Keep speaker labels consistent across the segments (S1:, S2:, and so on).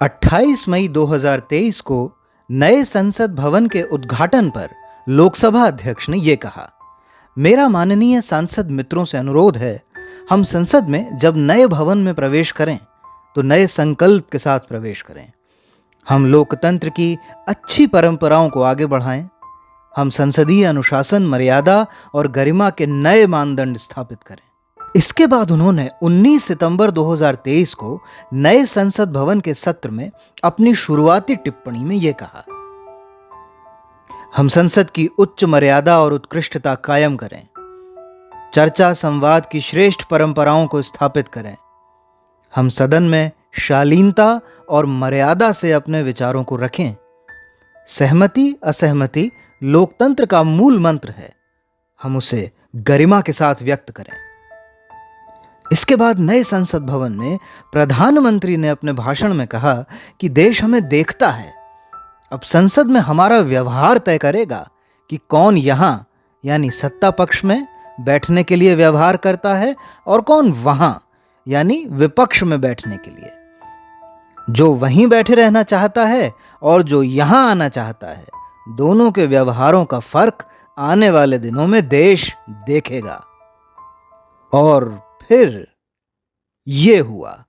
S1: 28 मई 2023 को नए संसद भवन के उद्घाटन पर लोकसभा अध्यक्ष ने ये कहा, मेरा माननीय सांसद मित्रों से अनुरोध है, हम संसद में जब नए भवन में प्रवेश करें तो नए संकल्प के साथ प्रवेश करें। हम लोकतंत्र की अच्छी परंपराओं को आगे बढ़ाएं। हम संसदीय अनुशासन, मर्यादा और गरिमा के नए मानदंड स्थापित करें। इसके बाद उन्होंने 19 सितंबर 2023 को नए संसद भवन के सत्र में अपनी शुरुआती टिप्पणी में यह कहा, हम संसद की उच्च मर्यादा और उत्कृष्टता कायम करें, चर्चा संवाद की श्रेष्ठ परंपराओं को स्थापित करें। हम सदन में शालीनता और मर्यादा से अपने विचारों को रखें। सहमति असहमति लोकतंत्र का मूल मंत्र है, हम उसे गरिमा के साथ व्यक्त करें। इसके बाद नए संसद भवन में प्रधानमंत्री ने अपने भाषण में कहा कि देश हमें देखता है, अब संसद में हमारा व्यवहार तय करेगा कि कौन यहां यानी सत्ता पक्ष में बैठने के लिए व्यवहार करता है और कौन वहां यानी विपक्ष में बैठने के लिए। जो वहीं बैठे रहना चाहता है और जो यहां आना चाहता है, दोनों के व्यवहारों का फर्क आने वाले दिनों में देश देखेगा। और फिर ये हुआ।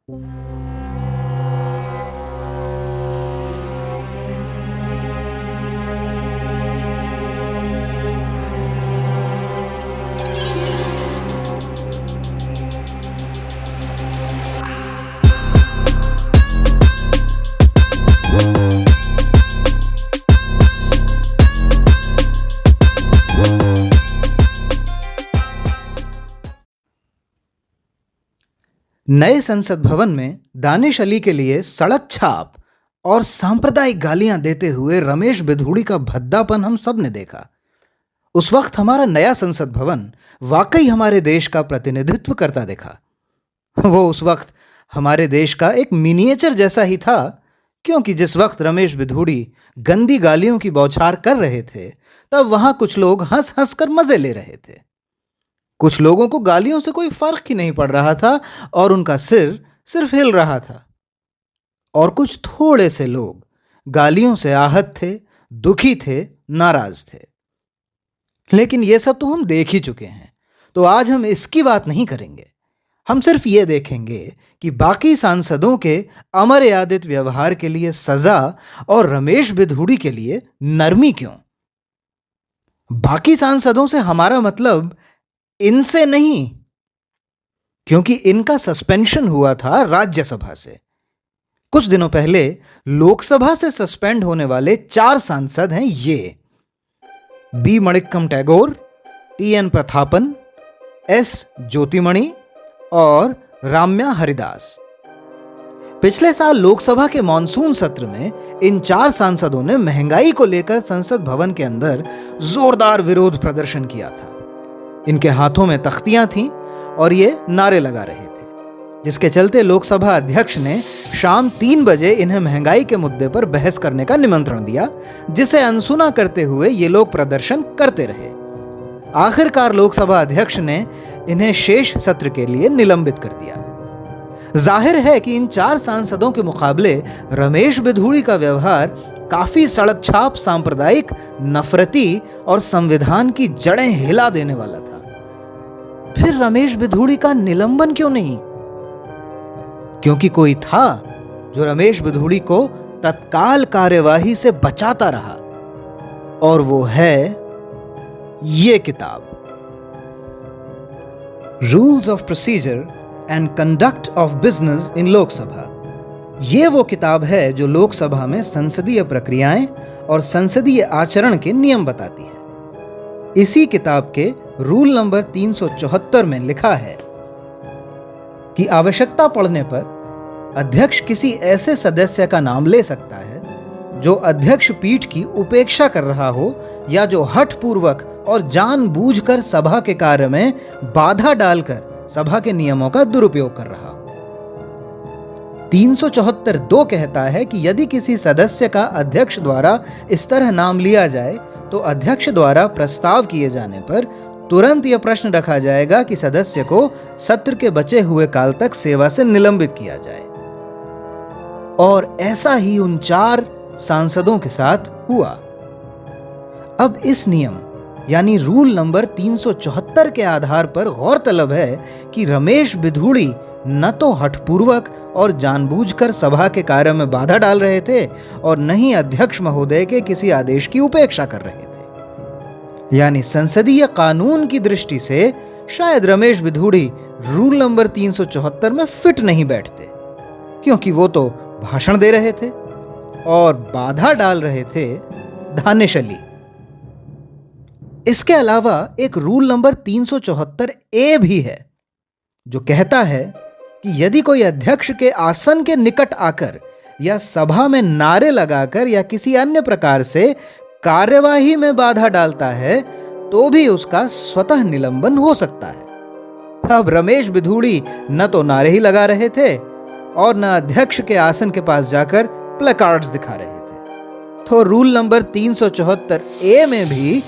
S1: नए संसद भवन में दानिश अली के लिए सड़क छाप और सांप्रदायिक गालियां देते हुए रमेश बिधूड़ी का भद्दापन हम सब ने देखा। उस वक्त हमारा नया संसद भवन वाकई हमारे देश का प्रतिनिधित्व करता दिखा। वो उस वक्त हमारे देश का एक मिनिएचर जैसा ही था, क्योंकि जिस वक्त रमेश बिधूड़ी गंदी गालियों की बौछार कर रहे थे, तब वहां कुछ लोग हंस हंस कर मजे ले रहे थे। कुछ लोगों को गालियों से कोई फर्क ही नहीं पड़ रहा था और उनका सिर सिर्फ हिल रहा था। और कुछ थोड़े से लोग गालियों से आहत थे, दुखी थे, नाराज थे। लेकिन यह सब तो हम देख ही चुके हैं, तो आज हम इसकी बात नहीं करेंगे। हम सिर्फ ये देखेंगे कि बाकी सांसदों के अमर्यादित व्यवहार के लिए सजा और रमेश बिधूड़ी के लिए नरमी क्यों। बाकी सांसदों से हमारा मतलब इनसे नहीं, क्योंकि इनका सस्पेंशन हुआ था राज्यसभा से। कुछ दिनों पहले लोकसभा से सस्पेंड होने वाले 4 सांसद हैं ये: B Manickam Tagore, T N. Prathapan, S. Jothimani और राम्या हरिदास। पिछले साल लोकसभा के मॉनसून सत्र में इन 4 सांसदों ने महंगाई को लेकर संसद भवन के अंदर जोरदार विरोध प्रदर्शन किया था। इनके हाथों में तख्तियां थीं और ये नारे लगा रहे थे, जिसके चलते लोकसभा अध्यक्ष ने शाम 3 बजे इन्हें महंगाई के मुद्दे पर बहस करने का निमंत्रण दिया, जिसे अनसुना करते हुए ये लोग प्रदर्शन करते रहे। आखिरकार लोकसभा अध्यक्ष ने इन्हें शेष सत्र के लिए निलंबित कर दिया। जाहिर है कि इन 4 सांसदों के मुकाबले रमेश बिधूड़ी का व्यवहार काफी सड़क छाप, सांप्रदायिक, नफरती और संविधान की जड़ें हिला देने वाला था। फिर रमेश बिधूड़ी का निलंबन क्यों नहीं? क्योंकि कोई था जो रमेश बिधूड़ी को तत्काल कार्यवाही से बचाता रहा, और वो है ये किताब, rules of procedure and conduct of business in Lok Sabha. ये वो किताब है जो लोकसभा में संसदीय प्रक्रियाएं और संसदीय आचरण के नियम बताती है। इसी किताब के रूल नंबर 374 में लिखा है कि आवश्यकता पड़ने पर अध्यक्ष किसी ऐसे सदस्य का नाम ले सकता है जो अध्यक्ष पीठ की उपेक्षा कर रहा हो या जो हठपूर्वक और जानबूझकर सभा के कार्य में बाधा डालकर सभा के नियमों का दुरुपयोग कर रहा हो। 374(2) कहता है कि यदि किसी सदस्य का अध्यक्ष द्वारा इस तरह नाम लिया जाए तो अध्यक्ष द्वारा प्रस्ताव किए जाने पर तुरंत यह प्रश्न रखा जाएगा कि सदस्य को सत्र के बचे हुए काल तक सेवा से निलंबित किया जाए। और ऐसा ही उन 4 सांसदों के साथ हुआ। अब इस नियम यानी रूल नंबर 374 के आधार पर गौरतलब है कि रमेश बिधूड़ी न तो हठपूर्वक और जानबूझकर सभा के कार्य में बाधा डाल रहे थे और न ही अध्यक्ष महोदय के किसी आदेश की उपेक्षा कर रहे थे। यानी संसदीय कानून की दृष्टि से शायद रमेश बिधूड़ी रूल नंबर 374 में फिट नहीं बैठते, क्योंकि वो तो भाषण दे रहे थे और बाधा डाल रहे थे दानिश अली। इसके अलावा एक रूल नंबर 374 ए भी है, जो कहता है कि यदि कोई अध्यक्ष के आसन के निकट आकर या सभा में नारे लगाकर या किसी अन्य प्रकार से कार्यवाही में बाधा डालता है तो भी उसका स्वतः निलंबन हो सकता है। अब रमेश बिधूड़ी न तो नारे ही लगा रहे थे और न अध्यक्ष के आसन के पास जाकर प्लेकार्ड्स दिखा रहे थे, तो रूल नंबर 374 ए में भी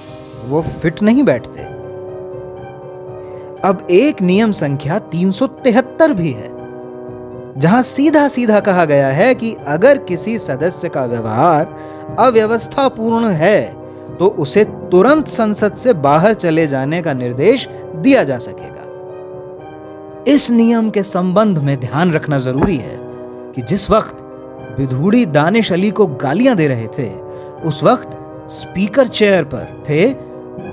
S1: वो फिट नहीं बैठते। अब एक नियम संख्या 373 भी है, जहां सीधा सीधा कहा गया है कि अगर किसी सदस्य का व्यवहार अव्यवस्थापूर्ण है तो उसे तुरंत संसद से बाहर चले जाने का निर्देश दिया जा सकेगा। इस नियम के संबंध में ध्यान रखना जरूरी है कि जिस वक्त बिधूड़ी दानिश अली को गालियां दे रहे थे, उस वक्त स्पीकर चेयर पर थे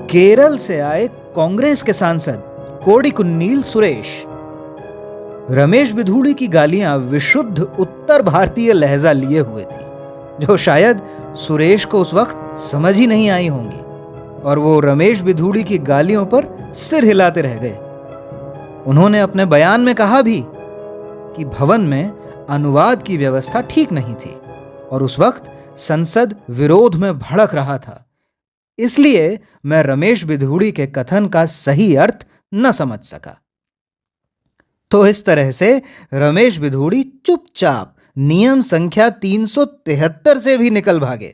S1: केरल से आए कांग्रेस के सांसद कोडिकुन्नील सुरेश। रमेश बिधूड़ी की गालियां विशुद्ध उत्तर भारतीय लहजा लिए हुए थी, जो शायद सुरेश को उस वक्त समझ ही नहीं आई होंगी, और वो रमेश बिधूड़ी की गालियों पर सिर हिलाते रह गए। उन्होंने अपने बयान में कहा भी कि भवन में अनुवाद की व्यवस्था ठीक नहीं थी और उस वक्त संसद विरोध में भड़क रहा था, इसलिए मैं रमेश बिधूड़ी के कथन का सही अर्थ न समझ सका। तो इस तरह से रमेश बिधूड़ी चुपचाप नियम संख्या 373 से भी निकल भागे।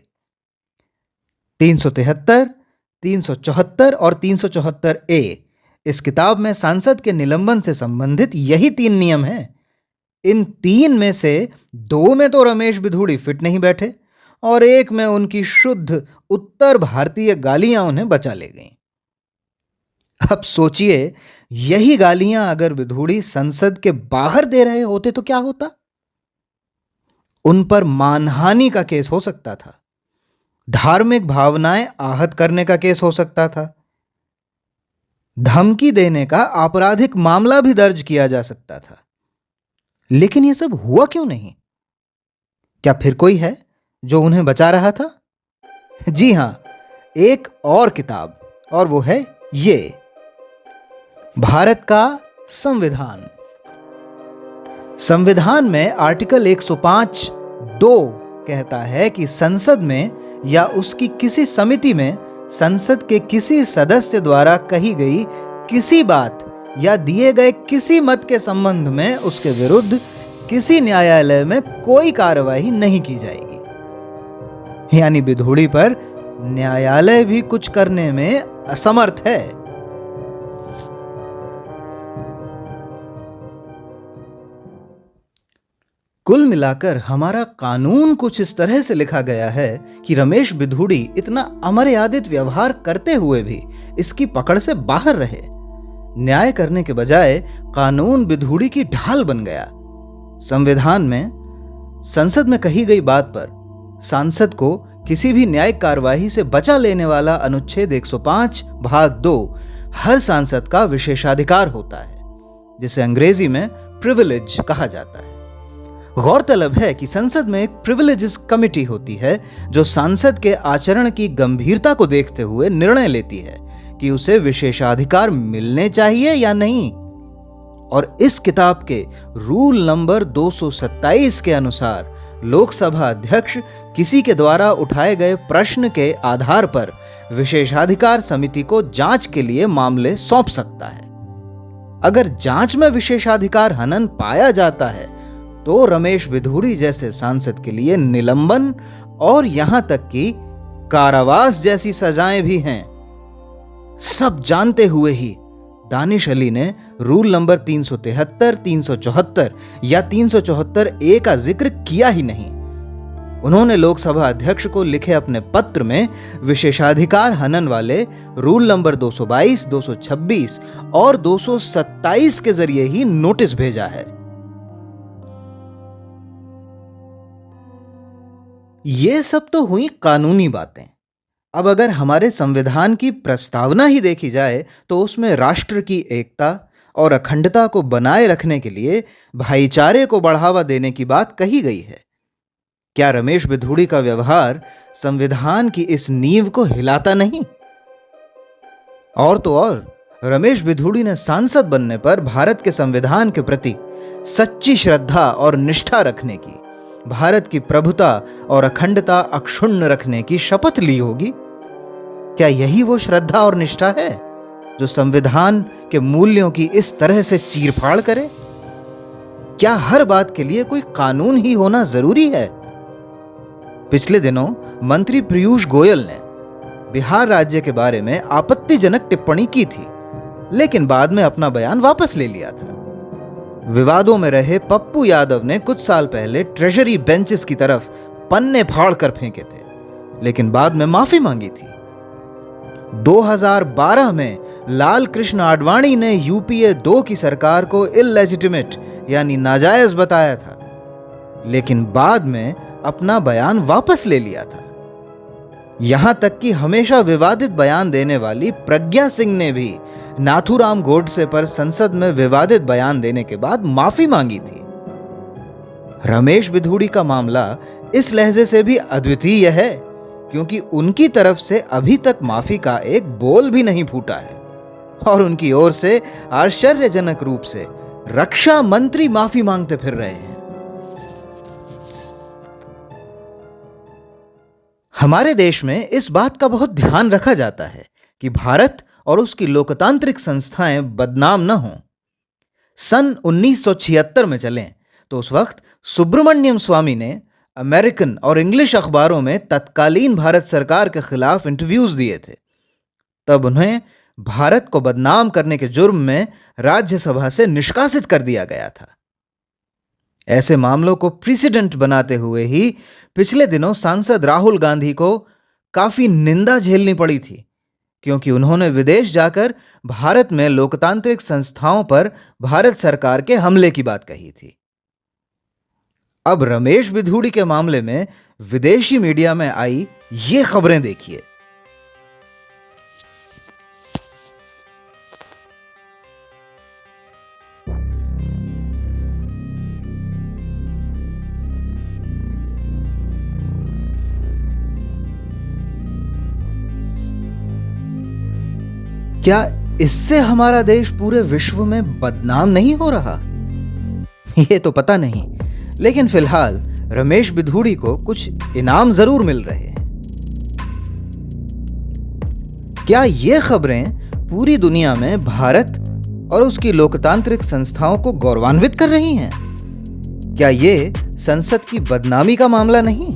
S1: 373, 374 और 374 ए इस किताब में सांसद के निलंबन से संबंधित यही 3 नियम हैं। इन 3 में से 2 में तो रमेश बिधूड़ी फिट नहीं बैठे और एक में उनकी शुद्ध उत्तर भारतीय गालियां उन्हें बचा ले गईं। अब सोचिए, यही गालियां अगर बिधूड़ी संसद के बाहर दे रहे होते तो क्या होता? उन पर मानहानि का केस हो सकता था, धार्मिक भावनाएं आहत करने का केस हो सकता था, धमकी देने का आपराधिक मामला भी दर्ज किया जा सकता था। लेकिन यह सब हुआ क्यों नहीं? क्या फिर कोई है जो उन्हें बचा रहा था? जी हां, एक और किताब, और वो है ये भारत का संविधान। संविधान में आर्टिकल 105(2) कहता है कि संसद में या उसकी किसी समिति में संसद के किसी सदस्य द्वारा कही गई किसी बात या दिए गए किसी मत के संबंध में उसके विरुद्ध किसी न्यायालय में कोई कार्यवाही नहीं की जाएगी। यानी बिधूड़ी पर न्यायालय भी कुछ करने में असमर्थ है। कुल मिलाकर हमारा कानून कुछ इस तरह से लिखा गया है कि रमेश बिधूड़ी इतना अमर्यादित व्यवहार करते हुए भी इसकी पकड़ से बाहर रहे। न्याय करने के बजाय कानून बिधूड़ी की ढाल बन गया। संविधान में संसद में कही गई बात पर सांसद को किसी भी न्यायिक कार्यवाही से बचा लेने वाला अनुच्छेद 105 भाग 2 हर सांसद का विशेषाधिकार होता है, जिसे अंग्रेजी में प्रिविलेज कहा जाता है। गौरतलब है कि संसद में एक प्रिविलेजेस कमेटी होती है जो सांसद के आचरण की गंभीरता को देखते हुए निर्णय लेती है कि उसे विशेषाधिकार मिलने चाहिए या नहीं। और इस किताब के रूल नंबर 227 के अनुसार लोकसभा अध्यक्ष किसी के द्वारा उठाए गए प्रश्न के आधार पर विशेषाधिकार समिति को जांच के लिए मामले सौंप सकता है। अगर जांच में विशेषाधिकार हनन पाया जाता है तो रमेश बिधूड़ी जैसे सांसद के लिए निलंबन और यहां तक कि कारावास जैसी सजाएं भी हैं। सब जानते हुए ही दानिश अली ने रूल नंबर 373, 374 या 374A का जिक्र किया ही नहीं। उन्होंने लोकसभा अध्यक्ष को लिखे अपने पत्र में विशेषाधिकार हनन वाले रूल नंबर 222, 226 और 227 के जरिए ही नोटिस भेजा है। ये सब तो हुई कानूनी बातें। अब अगर हमारे संविधान की प्रस्तावना ही देखी जाए तो उसमें राष्ट्र की एकता और अखंडता को बनाए रखने के लिए भाईचारे को बढ़ावा देने की बात कही गई है। क्या रमेश बिधूड़ी का व्यवहार संविधान की इस नींव को हिलाता नहीं? और तो और, रमेश बिधूड़ी ने सांसद बनने पर भारत के संविधान के प्रति सच्ची श्रद्धा और निष्ठा रखने की, भारत की प्रभुता और अखंडता अक्षुण्ण रखने की शपथ ली होगी। क्या यही वो श्रद्धा और निष्ठा है जो संविधान के मूल्यों की इस तरह से चीरफाड़ करे? क्या हर बात के लिए कोई कानून ही होना जरूरी है? पिछले दिनों मंत्री पीयूष गोयल ने बिहार राज्य के बारे में आपत्तिजनक टिप्पणी की थी, लेकिन बाद में अपना बयान वापस ले लिया था। विवादों में रहे पप्पू यादव ने कुछ साल पहले ट्रेजरी बेंचेस की तरफ पन्ने फाड़ कर फेंके थे, लेकिन बाद में माफी मांगी थी। 2012 में लाल कृष्ण आडवाणी ने यूपीए 2 की सरकार को इललेजिटिमेट यानी नाजायज बताया था, लेकिन बाद में अपना बयान वापस ले लिया था। यहां तक कि हमेशा विवादित बयान देने वाली प्रज्ञा सिंह ने भी नाथूराम गोडसे पर संसद में विवादित बयान देने के बाद माफी मांगी थी। रमेश बिधूड़ी का मामला इस लहजे से भी अद्वितीय है क्योंकि उनकी तरफ से अभी तक माफी का एक बोल भी नहीं फूटा है और उनकी ओर से आश्चर्यजनक रूप से रक्षा मंत्री माफी मांगते फिर रहे हैं। हमारे देश में इस बात का बहुत ध्यान रखा जाता है कि भारत और उसकी लोकतांत्रिक संस्थाएं बदनाम न हों। सन 1976 में चलें तो उस वक्त सुब्रमण्यम स्वामी ने अमेरिकन और इंग्लिश अखबारों में तत्कालीन भारत सरकार के खिलाफ इंटरव्यूज दिए थे। तब उन्हें भारत को बदनाम करने के जुर्म में राज्यसभा से निष्कासित कर दिया गया था। ऐसे मामलों को प्रेसिडेंट बनाते हुए ही पिछले दिनों सांसद राहुल गांधी को काफी निंदा झेलनी पड़ी थी क्योंकि उन्होंने विदेश जाकर भारत में लोकतांत्रिक संस्थाओं पर भारत सरकार के हमले की बात कही थी। अब रमेश बिधूड़ी के मामले में विदेशी मीडिया में आई ये खबरें देखिए। क्या इससे हमारा देश पूरे विश्व में बदनाम नहीं हो रहा? ये तो पता नहीं, लेकिन फिलहाल रमेश बिधूड़ी को कुछ इनाम जरूर मिल रहे हैं। क्या ये खबरें पूरी दुनिया में भारत और उसकी लोकतांत्रिक संस्थाओं को गौरवान्वित कर रही हैं? क्या ये संसद की बदनामी का मामला नहीं?